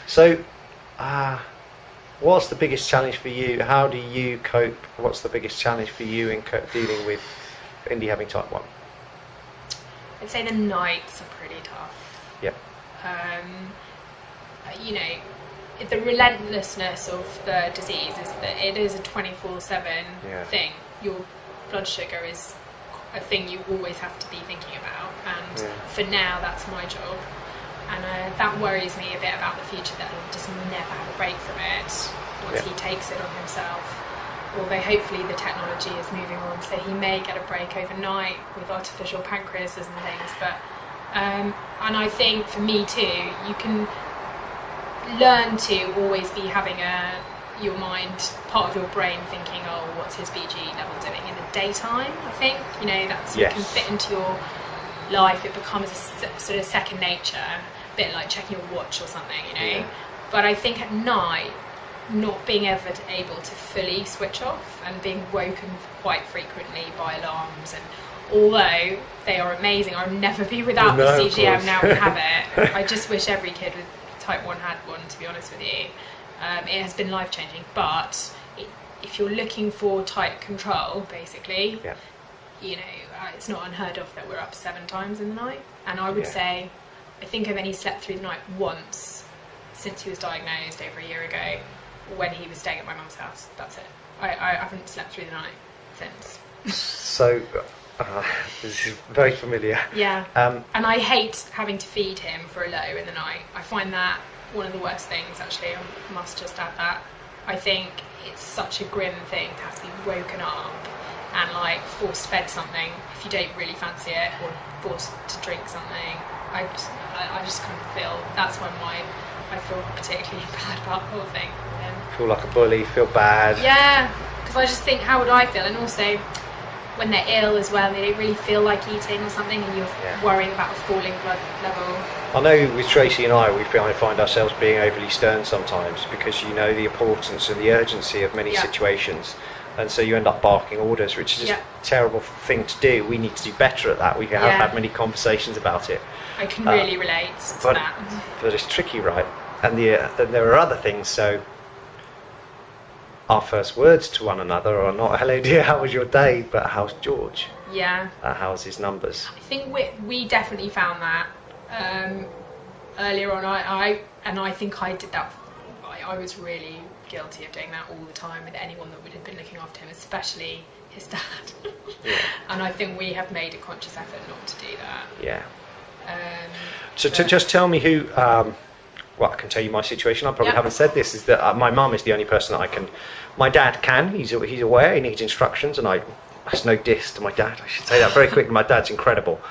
So, what's the biggest challenge for you? How do you cope? What's the biggest challenge for you in dealing with Indy having type 1? I'd say the nights are pretty tough. Yep. You know, the relentlessness of the disease is that it is a 24/7 thing. Your blood sugar is a thing you always have to be thinking about, and for now that's my job, and that worries me a bit about the future, that he'll just never have a break from it once he takes it on himself. Although hopefully the technology is moving on, so he may get a break overnight with artificial pancreases and things. But and I think for me too, you can learn to always be having your mind, part of your brain thinking, oh, what's his BG level doing in the daytime? I think, you know, that's you can fit into your life. It becomes a sort of second nature, a bit like checking your watch or something, you know. But I think at night, not being able to fully switch off and being woken quite frequently by alarms, and although they are amazing, I'll never be without the CGM now we have it. I just wish every kid with type 1 had one, to be honest with you. It has been life-changing, but if you're looking for tight control, basically, you know, it's not unheard of that we're up 7 times in the night. And I would say, I think I've only slept through the night once since he was diagnosed over a year ago, when he was staying at my mum's house. That's it. I haven't slept through the night since. So, this is very familiar. Yeah. And I hate having to feed him for a low in the night. I find that one of the worst things, actually. I must just add that. I think it's such a grim thing to have to be woken up and like forced fed something if you don't really fancy it, or forced to drink something. I just kind of feel that's when I feel particularly bad about the whole thing. Feel like a bully, feel bad. Yeah, because I just think, how would I feel? And also, when they're ill as well, they don't really feel like eating or something, and you're worrying about a falling blood level. I know with Tracy and I, we find ourselves being overly stern sometimes, because you know the importance and the urgency of many situations, and so you end up barking orders, which is just a terrible thing to do. We need to do better at that. We have had many conversations about it. I can really relate to that. But it's tricky, right? And then there are other things. So our first words to one another are not "Hello dear, how was your day?" but "How's George?" Yeah. How's his numbers? I think we definitely found that earlier on. I think I did that. I was really guilty of doing that all the time with anyone that would have been looking after him, especially his dad. And I think we have made a conscious effort not to do that. Yeah. So to just tell me who. Well, I can tell you my situation. I probably haven't said this. Is that my mum is the only person that I can. My dad can. He's aware. He needs instructions, and that's no diss to my dad. I should say that very quickly. My dad's incredible.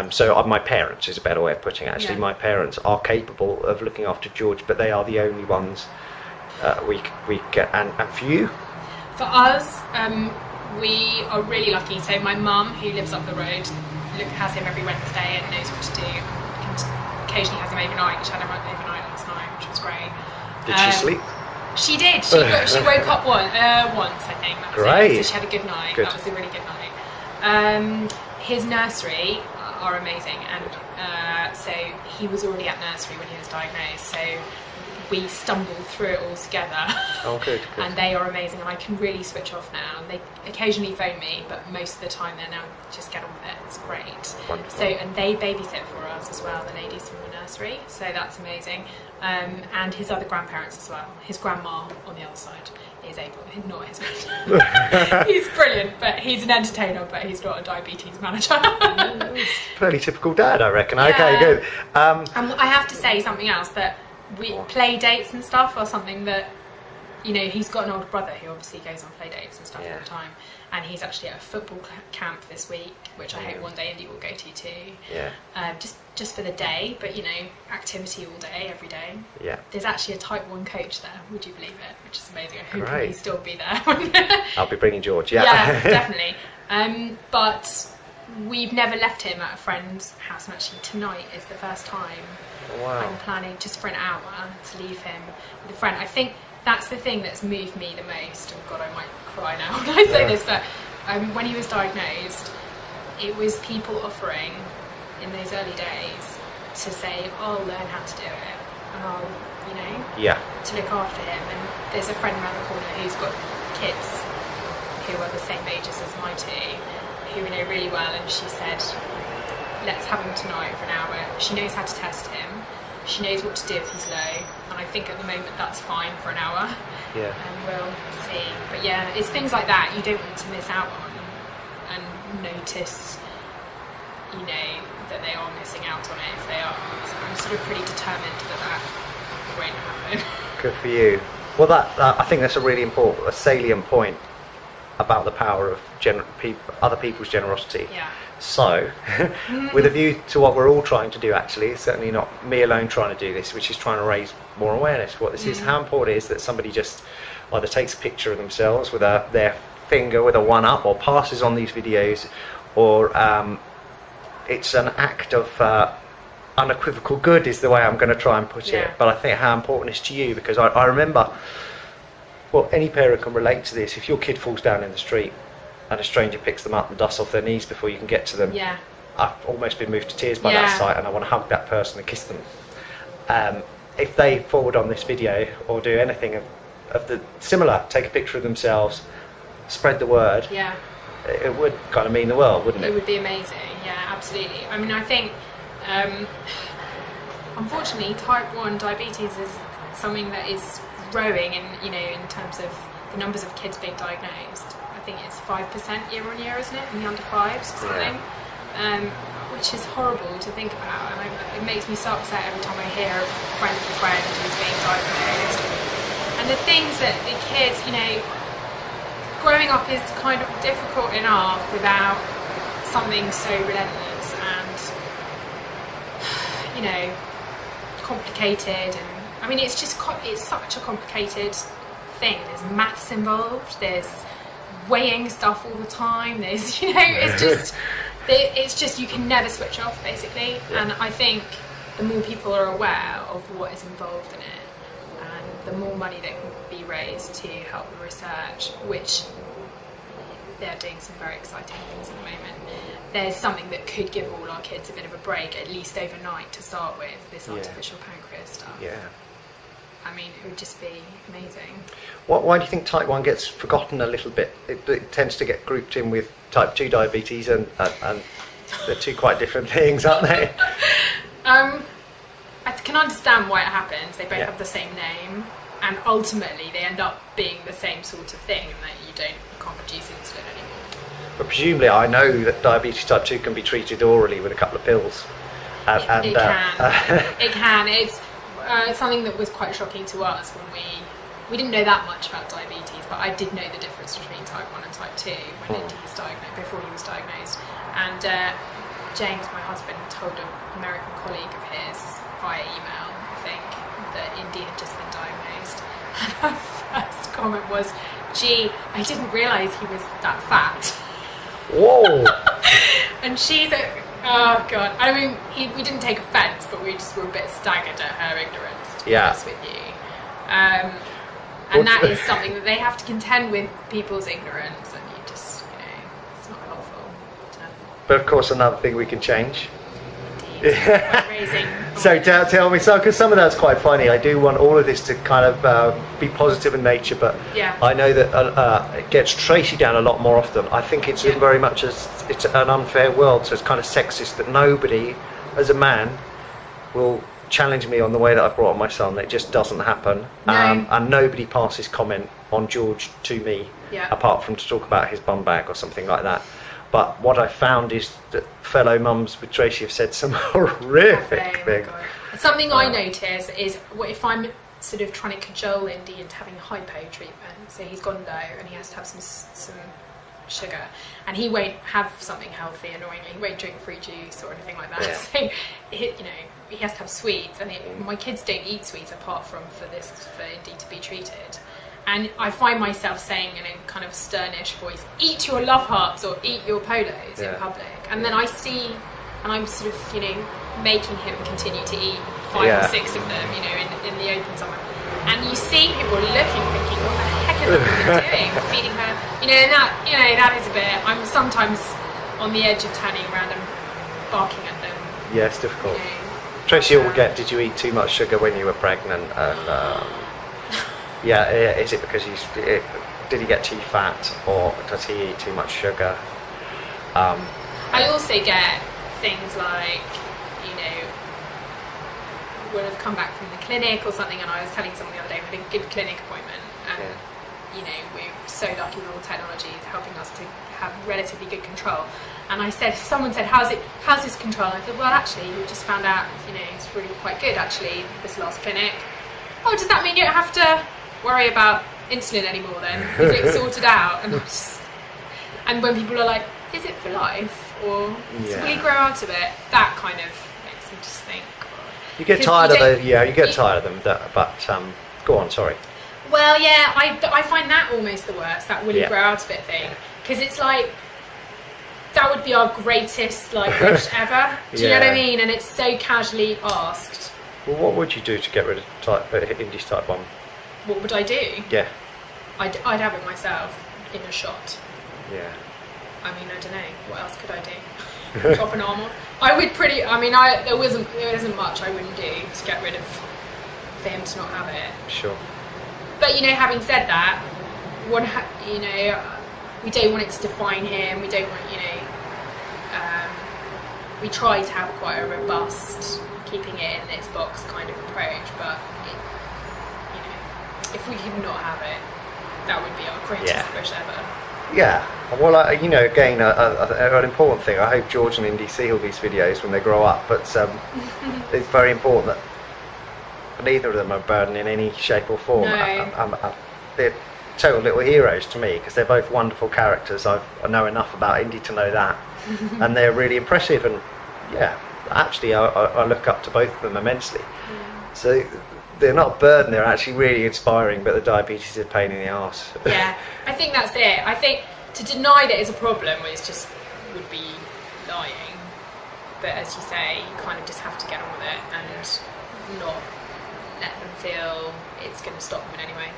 So my parents is a better way of putting it. Actually, my parents are capable of looking after George, but they are the only ones we get. And for you? For us, we are really lucky. So my mum, who lives up the road, has him every Wednesday and knows what to do. Occasionally has him overnight. She had him overnight last night, which was great. Did she sleep? She did. She woke up once, I think. That was great. It. So she had a good night. That was a really good night. His nursery are amazing, and so he was already at nursery when he was diagnosed. So we stumbled through it all together. Oh, good. And they are amazing, and I can really switch off now. And they occasionally phone me, but most of the time they're now just get on with it. It's great. Wonderful. So, and they babysit for us as well, the ladies from the nursery. So that's amazing. And his other grandparents as well. His grandma on the other side is able, not his grandma. He's brilliant, but he's an entertainer, but he's not a diabetes manager. Fairly typical dad, I reckon. Okay, good. And I have to say something else, that play dates and stuff are something that, you know, he's got an older brother who obviously goes on play dates and stuff all the time, and he's actually at a football camp this week, which I hope one day Indy will go to too. Just for the day, but you know, activity all day, every day. There's actually a type 1 coach there, would you believe it? Which is amazing. I hope he'll still be there. I'll be bringing George. Yeah, definitely. But we've never left him at a friend's house, and actually tonight is the first time I'm planning just for an hour to leave him with a friend. I think that's the thing that's moved me the most. Oh God, I might cry now when I say this, but when he was diagnosed, it was people offering in those early days to say, "Oh, learn how to do it," and I'll, to look after him. And there's a friend around the corner who's got kids who are the same ages as my two, who we know really well, and she said, let's have him tonight for an hour. She knows how to test him. She knows what to do if he's low, and I think at the moment that's fine for an hour. Yeah. And we'll see. But yeah, it's things like that you don't want to miss out on, and notice, that they are missing out on it if they are. So I'm sort of pretty determined that won't happen. Good for you. Well, that I think that's a really important, a salient point about the power of other people's generosity. Yeah. So, with a view to what we're all trying to do, actually, it's certainly not me alone trying to do this, which is trying to raise more awareness. What this is, how important it is that somebody just either takes a picture of themselves with their finger with a one up, or passes on these videos, or it's an act of unequivocal good is the way I'm going to try and put it. But I think how important it's to you, because I remember, well, any parent can relate to this. If your kid falls down in the street and a stranger picks them up and dusts off their knees before you can get to them, I've almost been moved to tears by that sight, and I want to hug that person and kiss them. If they forward on this video or do anything of the similar, take a picture of themselves, spread the word, it would kind of mean the world, wouldn't it? It would be amazing, absolutely. I mean, I think unfortunately type 1 diabetes is something that is growing in terms of the numbers of kids being diagnosed. I think it's 5% year on year, isn't it, in the under 5s or something, which is horrible to think about, and it makes me so upset every time I hear of a friend who's being diagnosed. And the things that the kids, growing up is kind of difficult enough without something so relentless and complicated. And I mean, it's such a complicated thing. There's maths involved, there's weighing stuff all the time, there's it's just you can never switch off, basically. And I think the more people are aware of what is involved in it, and the more money that can be raised to help the research, which they're doing some very exciting things at the moment. There's something that could give all our kids a bit of a break, at least overnight to start with, this artificial pancreas stuff. Yeah. I mean, it would just be amazing. Why do you think type 1 gets forgotten a little bit? It tends to get grouped in with type 2 diabetes, and they're two quite different things, aren't they? I can understand why it happens. They both have the same name, and ultimately they end up being the same sort of thing, and that you can't produce insulin anymore. But presumably, I know that diabetes type 2 can be treated orally with a couple of pills. It can. It's something that was quite shocking to us when we didn't know that much about diabetes, but I did know the difference between type 1 and type 2 when Indy was diagnosed, before he was diagnosed. And James, my husband, told an American colleague of his via email, I think, that Indy had just been diagnosed. And her first comment was, "Gee, I didn't realise he was that fat." Whoa! And she's oh God, I mean, we didn't take offence, but we just were a bit staggered at her ignorance, to be honest with you. And that is something that they have to contend with, people's ignorance, and you just, it's not helpful. But of course, another thing we can change. So tell me, because some of that's quite funny. I do want all of this to kind of be positive in nature, but I know that it gets Tracy down a lot more often. I think it's very much it's an unfair world, so it's kind of sexist that nobody, as a man, will challenge me on the way that I've brought up my son. It just doesn't happen. No. And nobody passes comment on George to me, apart from to talk about his bum bag or something like that. But what I found is that fellow mums with Tracy have said some horrific things. Something I notice is if I'm sort of trying to cajole Indy into having a hypo treatment, so he's gone low and he has to have some sugar, and he won't have something healthy, annoyingly. He won't drink free juice or anything like that. Yeah. So, he has to have sweets, and my kids don't eat sweets apart from for Indy to be treated. And I find myself saying in a kind of sternish voice, "Eat your love hearts or eat your polos" in public. And then I see, and I'm sort of, making him continue to eat 5 or 6 of them, in the open somewhere. And you see people looking, thinking, "What the heck is that woman doing? Feeding her?" And that is a bit. I'm sometimes on the edge of turning around and barking at them. Yeah, it's difficult. Tracy will get, did you eat too much sugar when you were pregnant? And yeah, is it because did he get too fat, or does he eat too much sugar? I also get things like, would have come back from the clinic or something, and I was telling someone the other day we had a good clinic appointment, and we're so lucky with all technology is helping us to have relatively good control. And someone said, how's this control? And I said, well, actually, we just found out, it's really quite good, actually, this last clinic. Oh, does that mean you don't have to worry about insulin anymore then? Is it sorted out? And when people are like, is it for life? Or will he grow out of it? That kind of makes me just think. You get tired of them, you get tired of them, but go on, sorry. Well, yeah, I find that almost the worst, that will he grow out of it thing. Because it's like, that would be our greatest wish ever. Do you know what I mean? And it's so casually asked. Well, what would you do to get rid of Indy's type 1? What would I do? Yeah. I'd have it myself in a shot. Yeah. I mean, I don't know. What else could I do? Chop an arm off? There isn't much I wouldn't do to get rid of, for him to not have it. Sure. But, having said that, we don't want it to define him. We don't want, we try to have quite a robust, keeping it in its box kind of approach. But, if we could not have it, that would be our greatest wish ever. Yeah. Well, again, an important thing. I hope George and Indy see all these videos when they grow up. But it's very important that neither of them are burdened in any shape or form. No. They're total little heroes to me because they're both wonderful characters. I know enough about Indy to know that, and they're really impressive. And actually, I look up to both of them immensely. So they're not a burden; they're actually really inspiring. But the diabetes is a pain in the arse. Yeah, I think that's it. I think to deny that it's a problem would be lying. But as you say, you kind of just have to get on with it and not let them feel it's going to stop them in any way.